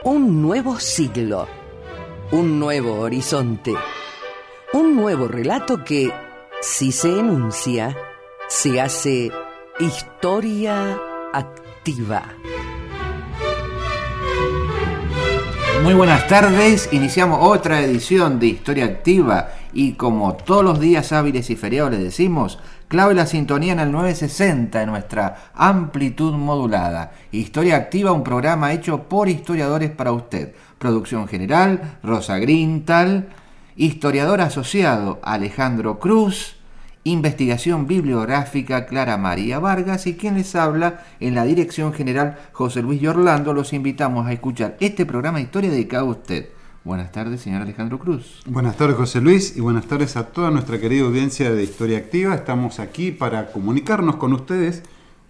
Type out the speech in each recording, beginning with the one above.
Un nuevo siglo, un nuevo horizonte, un nuevo relato que, si se enuncia, se hace historia activa. Muy buenas tardes, iniciamos otra edición de Historia Activa y como todos los días hábiles y feriados les decimos, clave la sintonía en el 960 en nuestra amplitud modulada. Historia Activa, un programa hecho por historiadores para usted. Producción general, Rosa Grintal, historiador asociado, Alejandro Cruz, investigación bibliográfica, Clara María Vargas, y quien les habla en la dirección general, José Luis Yorlando. Los invitamos a escuchar este programa de historia dedicado a usted. Buenas tardes, señor Alejandro Cruz. Buenas tardes, José Luis, y buenas tardes a toda nuestra querida audiencia de Historia Activa. Estamos aquí para comunicarnos con ustedes,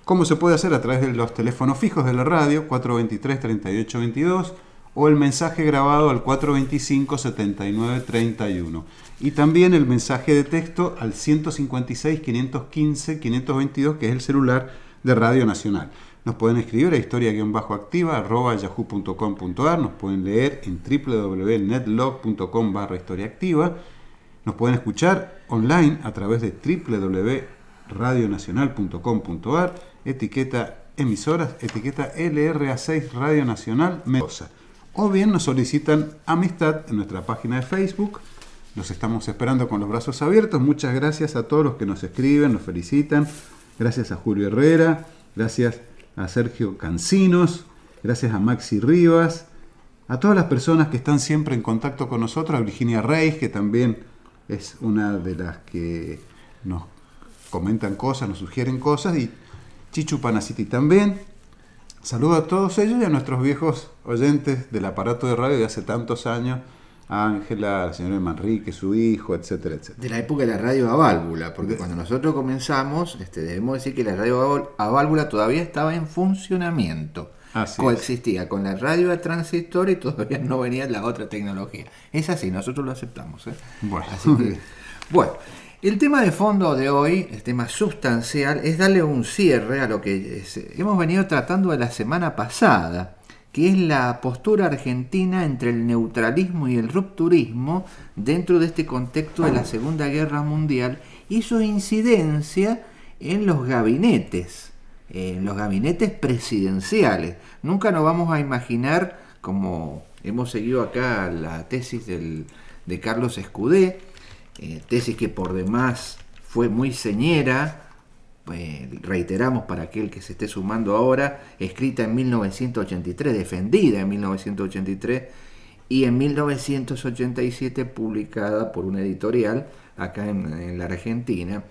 como se puede hacer a través de los teléfonos fijos de la radio, 423-3822, o el mensaje grabado al 425-7931. Y también el mensaje de texto al 156-515-522, que es el celular de Radio Nacional. Nos pueden escribir a historia-activa@yahoo.com.ar, nos pueden leer en www.netlog.com/historiaactiva, nos pueden escuchar online a través de www.radionacional.com.ar, etiqueta emisoras, etiqueta LRA6 Radio Nacional Mendoza. O bien nos solicitan amistad en nuestra página de Facebook. Los estamos esperando con los brazos abiertos. Muchas gracias a todos los que nos escriben, nos felicitan. Gracias a Julio Herrera, gracias a Sergio Cancinos, gracias a Maxi Rivas, a todas las personas que están siempre en contacto con nosotros, a Virginia Reis, que también es una de las que nos comentan cosas, nos sugieren cosas, y Chichu Panaciti también. Saludo a todos ellos y a nuestros viejos oyentes del aparato de radio de hace tantos años, a Ángela, a la señora Manrique, su hijo, etcétera, etcétera. De la época de la radio a válvula, porque cuando nosotros comenzamos, debemos decir que la radio a válvula todavía estaba en funcionamiento. Coexistía con la radio a transistor y todavía no venía la otra tecnología. Es así, nosotros lo aceptamos. Bueno. Así que, bueno, el tema de fondo de hoy, el tema sustancial, es darle un cierre a lo que hemos venido tratando de la semana pasada, que es la postura argentina entre el neutralismo y el rupturismo dentro de este contexto de la Segunda Guerra Mundial y su incidencia en los gabinetes presidenciales. Nunca nos vamos a imaginar, como hemos seguido acá la tesis de Carlos Escudé, tesis que por demás fue muy señera, reiteramos para aquel que se esté sumando ahora, escrita en 1983, defendida en 1983 y en 1987 publicada por una editorial acá en la Argentina,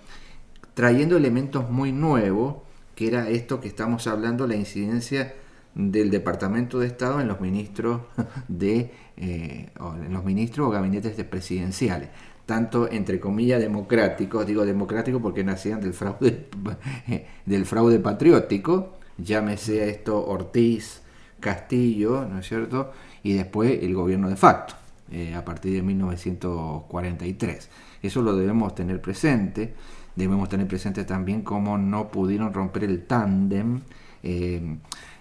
trayendo elementos muy nuevos, que era esto que estamos hablando, la incidencia del Departamento de Estado en los ministros o gabinetes presidenciales, tanto entre comillas democráticos, digo democrático porque nacían del fraude patriótico, llámese esto Ortiz, Castillo, ¿no es cierto? Y después el gobierno de facto, a partir de 1943. Eso lo debemos tener presente. Debemos tener presente también cómo no pudieron romper el tándem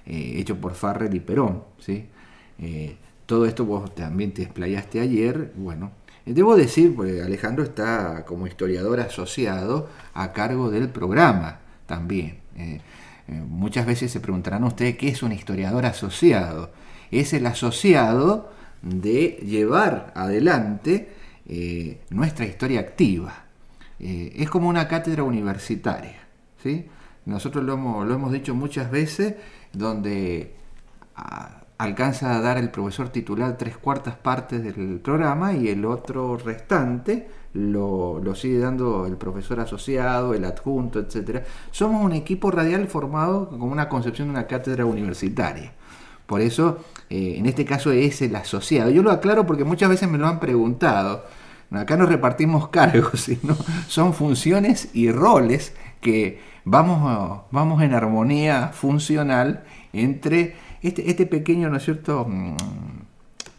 hecho por Farrell y Perón, ¿sí? Todo esto vos también te explayaste ayer. Bueno, debo decir, porque Alejandro está como historiador asociado a cargo del programa también. Muchas veces se preguntarán ustedes qué es un historiador asociado. Es el asociado de llevar adelante nuestra historia activa. Es como una cátedra universitaria, ¿sí? Nosotros lo hemos dicho muchas veces, donde alcanza a dar el profesor titular 3/4 partes del programa y el otro restante lo sigue dando el profesor asociado, el adjunto, etcétera. Somos un equipo radial formado con una concepción de una cátedra universitaria. Por eso, en este caso es el asociado. Yo lo aclaro porque muchas veces me lo han preguntado. Acá no repartimos cargos, sino son funciones y roles que vamos en armonía funcional entre este pequeño, ¿no es cierto?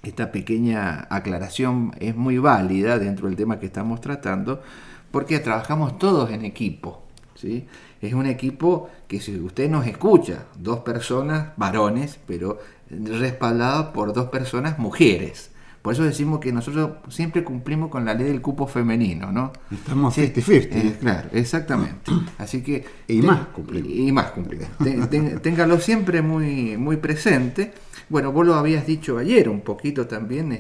Esta pequeña aclaración es muy válida dentro del tema que estamos tratando, porque trabajamos todos en equipo, ¿sí? Es un equipo que, si usted nos escucha, 2 personas, varones, pero respaldado por 2 personas mujeres. Por eso decimos que nosotros siempre cumplimos con la ley del cupo femenino, ¿no? Estamos Sí, 50-50. claro, exactamente. Así que Y más cumplimos. Y más cumplimos. Téngalo siempre muy, muy presente. Bueno, vos lo habías dicho ayer un poquito también,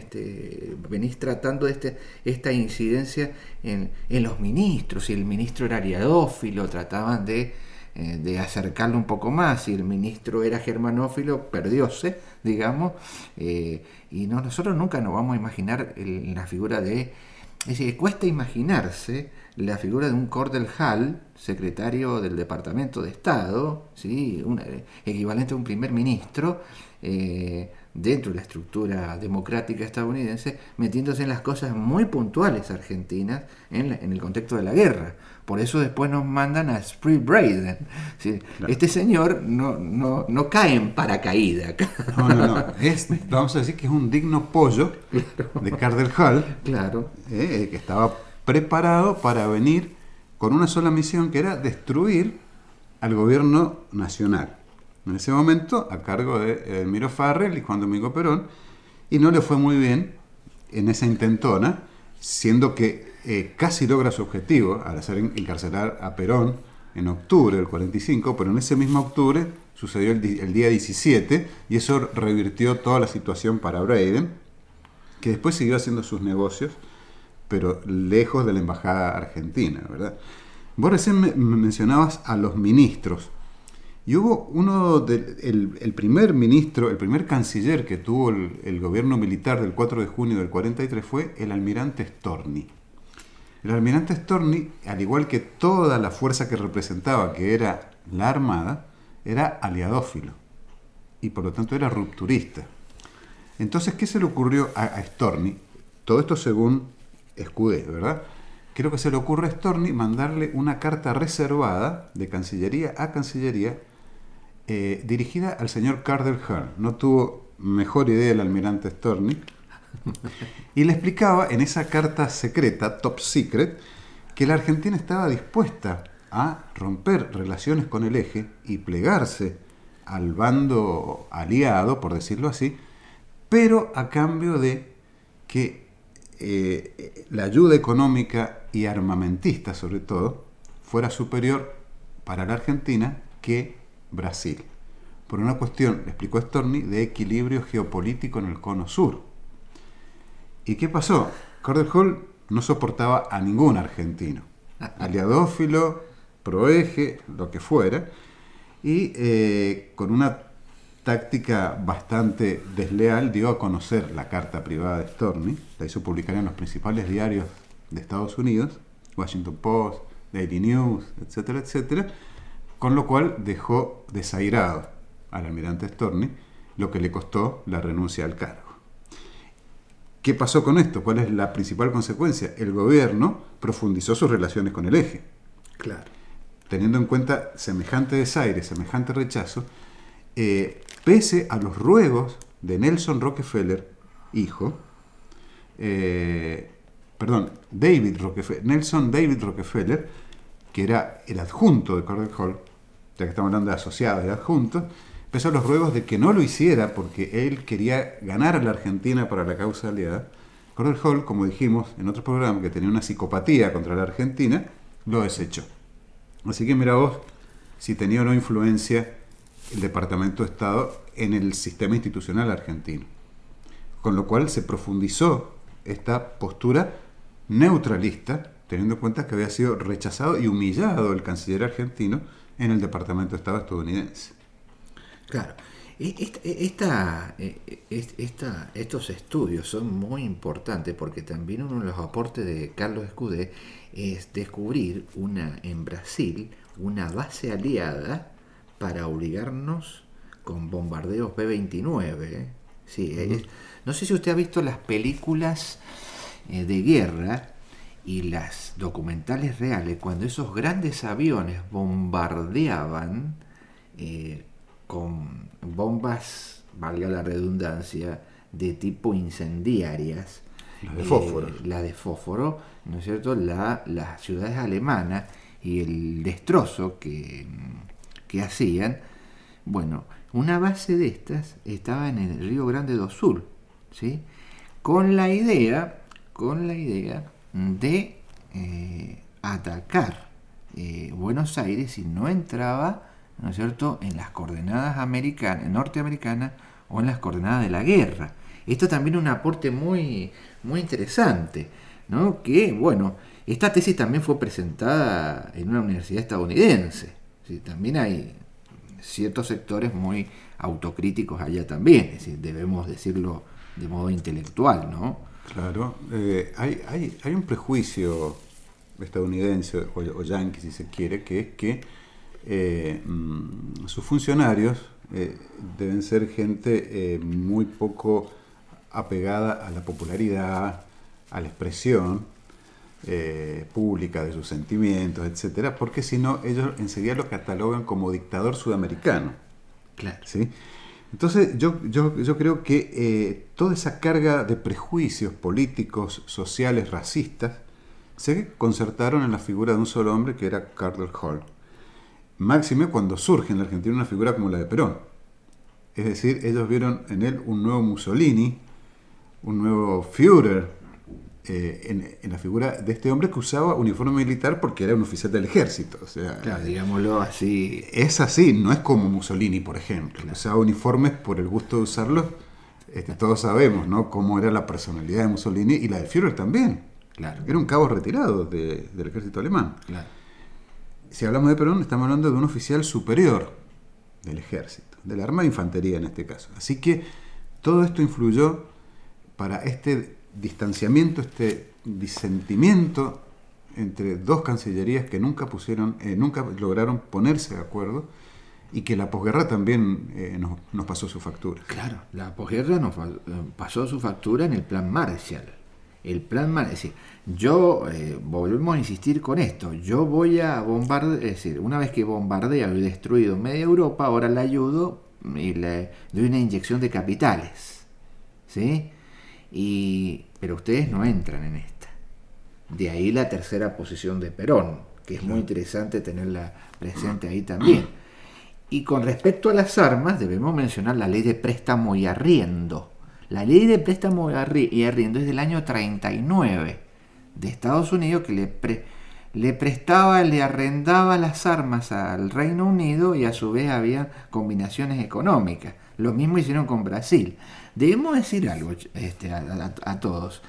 venís tratando esta incidencia en los ministros. Si el ministro era ariadófilo, trataban de acercarlo un poco más. Si el ministro era germanófilo, perdióse, digamos. Y nosotros nunca nos vamos a imaginar la figura de... Es decir, cuesta imaginarse la figura de un Cordell Hull, secretario del Departamento de Estado, ¿sí? Equivalente a un primer ministro, dentro de la estructura democrática estadounidense, metiéndose en las cosas muy puntuales argentinas en el contexto de la guerra. Por eso después nos mandan a Sprit Braden. ¿Sí? Claro. Este señor no cae en paracaídas. No. Vamos a decir que es un digno pollo, claro, de Cordell Hull, claro, que estaba preparado para venir con una sola misión, que era destruir al gobierno nacional. En ese momento, a cargo de Edelmiro Farrell y Juan Domingo Perón, y no le fue muy bien en esa intentona, siendo que casi logra su objetivo al hacer encarcelar a Perón en octubre del 45, pero en ese mismo octubre sucedió el día 17, y eso revirtió toda la situación para Braden, que después siguió haciendo sus negocios, pero lejos de la embajada argentina, ¿verdad? Vos recién mencionabas a los ministros, y hubo el primer ministro, el primer canciller que tuvo el gobierno militar del 4 de junio del 43 fue el almirante Storni. El almirante Storni, al igual que toda la fuerza que representaba, que era la Armada, era aliadófilo y por lo tanto era rupturista. Entonces, ¿qué se le ocurrió a Storni? Todo esto según Escudé, ¿verdad? Creo que se le ocurre a Storni mandarle una carta reservada de Cancillería a Cancillería, dirigida al señor Cordell Hull. No tuvo mejor idea el almirante Storni, y le explicaba en esa carta secreta, top secret, que la Argentina estaba dispuesta a romper relaciones con el eje y plegarse al bando aliado, por decirlo así, pero a cambio de que la ayuda económica y armamentista, sobre todo, fuera superior para la Argentina que Brasil, por una cuestión, le explicó Storni, de equilibrio geopolítico en el cono sur. ¿Y qué pasó? Cordell Hull no soportaba a ningún argentino, aliadófilo, proeje, lo que fuera, y con una táctica bastante desleal dio a conocer la carta privada de Storni, la hizo publicar en los principales diarios de Estados Unidos, Washington Post, Daily News, etcétera, etcétera, con lo cual dejó desairado al almirante Storni, lo que le costó la renuncia al cargo. ¿Qué pasó con esto? ¿Cuál es la principal consecuencia? El gobierno profundizó sus relaciones con el eje. Claro. Teniendo en cuenta semejante desaire, semejante rechazo, pese a los ruegos de Nelson Rockefeller, hijo, Nelson David Rockefeller, que era el adjunto de Cordell Hull, ya que estamos hablando de asociados y adjuntos, pese a los ruegos de que no lo hiciera porque él quería ganar a la Argentina para la causa aliada. Cordell Hull, como dijimos en otro programa, que tenía una psicopatía contra la Argentina, lo desechó. Así que mira vos si tenía o no influencia el Departamento de Estado en el sistema institucional argentino. Con lo cual se profundizó esta postura neutralista, teniendo en cuenta que había sido rechazado y humillado el canciller argentino en el Departamento de Estado estadounidense. Claro, estos estudios son muy importantes porque también uno de los aportes de Carlos Escudé es descubrir en Brasil una base aliada para obligarnos con bombardeos B-29. Sí, no sé si usted ha visto las películas de guerra y las documentales reales, cuando esos grandes aviones bombardeaban con bombas, valga la redundancia, de tipo incendiarias, la de fósforo, ¿no es cierto?, las ciudades alemanas, y el destrozo que hacían. Bueno, una base de estas estaba en el Río Grande do Sul, ¿sí? Con la idea de atacar Buenos Aires si no entraba, ¿no es cierto?, en las coordenadas norteamericanas o en las coordenadas de la guerra. Esto también es un aporte muy, muy interesante, ¿no? Que, bueno, esta tesis también fue presentada en una universidad estadounidense. ¿Sí? También hay ciertos sectores muy autocríticos allá también, es decir, debemos decirlo de modo intelectual, ¿no? Claro, hay un prejuicio estadounidense o yanqui, si se quiere, que es que sus funcionarios deben ser gente muy poco apegada a la popularidad, a la expresión pública de sus sentimientos, etcétera, porque si no, ellos enseguida lo catalogan como dictador sudamericano. Claro. ¿Sí? Entonces, yo creo que toda esa carga de prejuicios políticos, sociales, racistas, se concertaron en la figura de un solo hombre, que era Cardwell Hall. Máxime cuando surge en la Argentina una figura como la de Perón. Es decir, ellos vieron en él un nuevo Mussolini, un nuevo Führer, en la figura de este hombre que usaba uniforme militar porque era un oficial del ejército. O sea, claro, digámoslo así. Es así, no es como Mussolini, por ejemplo. Claro. Usaba uniformes por el gusto de usarlos. Todos sabemos, ¿no?, cómo era la personalidad de Mussolini, y la de Führer también. Claro. Era un cabo retirado del ejército alemán. Claro. Si hablamos de Perón, estamos hablando de un oficial superior del ejército, de la Armada de Infantería en este caso. Así que todo esto influyó para este distanciamiento, este disentimiento entre dos cancillerías que nunca lograron ponerse de acuerdo, y que la posguerra también nos pasó su factura. Claro, la posguerra nos pasó su factura en el Plan Marshall. El Plan Marshall, es decir, volvemos a insistir con esto, yo voy a bombardear, es decir, una vez que bombardeo y destruido media Europa, ahora le ayudo y le doy una inyección de capitales, ¿sí? Pero ustedes no entran en esta. De ahí la tercera posición de Perón, que es muy interesante tenerla presente ahí también. Y con respecto a las armas, debemos mencionar la ley de préstamo y arriendo. La ley de préstamo y arriendo es del año 39 de Estados Unidos, que le arrendaba las armas al Reino Unido, y a su vez había combinaciones económicas. Lo mismo hicieron con Brasil. Debemos decir algo a todos,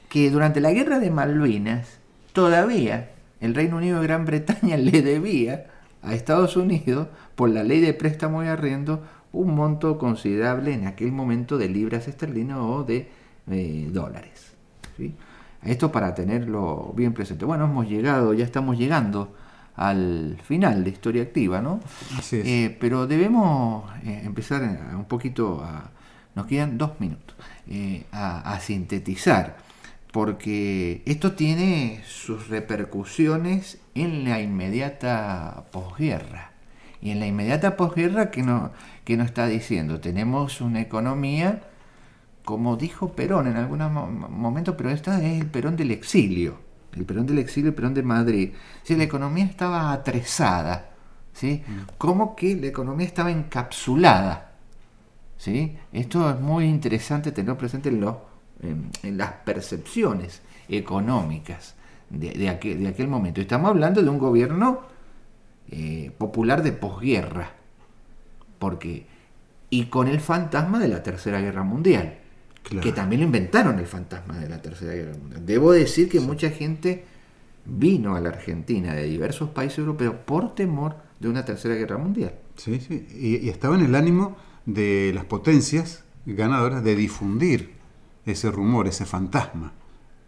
que durante la guerra de Malvinas todavía el Reino Unido de Gran Bretaña le debía a Estados Unidos, por la ley de préstamo y arriendo, un monto considerable en aquel momento de libras esterlinas o de dólares, ¿sí? Esto para tenerlo bien presente. Bueno, ya estamos llegando al final de Historia Activa, ¿no? Así es. Pero debemos empezar un poquito nos quedan 2 minutos, a sintetizar, porque esto tiene sus repercusiones en la inmediata posguerra. Y en la inmediata posguerra, ¿qué nos está diciendo? Tenemos una economía, como dijo Perón en algún momento, pero esta es el Perón del exilio, el Perón de Madrid. ¿Sí? La economía estaba atresada, ¿sí? Como que la economía estaba encapsulada, ¿sí? Esto es muy interesante tenerlo presente en las percepciones económicas de aquel momento. Estamos hablando de un gobierno popular de posguerra, y con el fantasma de la Tercera Guerra Mundial, claro, que también lo inventaron, el fantasma de la Tercera Guerra Mundial. Debo decir que mucha gente vino a la Argentina de diversos países europeos por temor de una Tercera Guerra Mundial. Sí, sí, y estaba en el ánimo de las potencias ganadoras de difundir ese rumor, ese fantasma.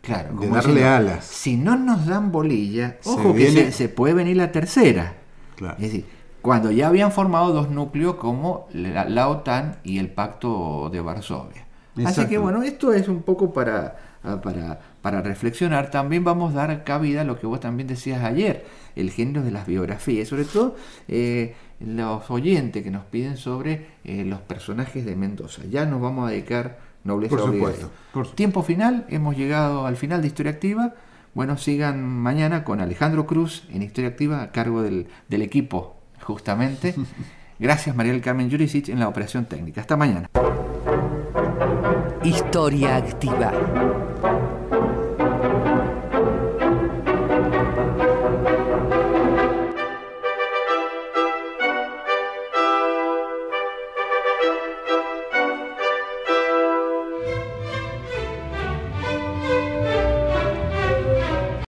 Claro, de darle alas. Si no nos dan bolilla, ojo que se puede venir la tercera. Claro. Es decir, cuando ya habían formado 2 núcleos como la OTAN y el Pacto de Varsovia. Exacto. Así que bueno, esto es un poco para reflexionar. También vamos a dar cabida a lo que vos también decías ayer, el género de las biografías, sobre todo los oyentes que nos piden sobre los personajes de Mendoza. Ya nos vamos a dedicar nobleza obligada. Tiempo final, hemos llegado al final de Historia Activa. Bueno, sigan mañana con Alejandro Cruz en Historia Activa, a cargo del equipo, justamente. Gracias María del Carmen Jurisic en la operación técnica. Hasta mañana. Historia Activa.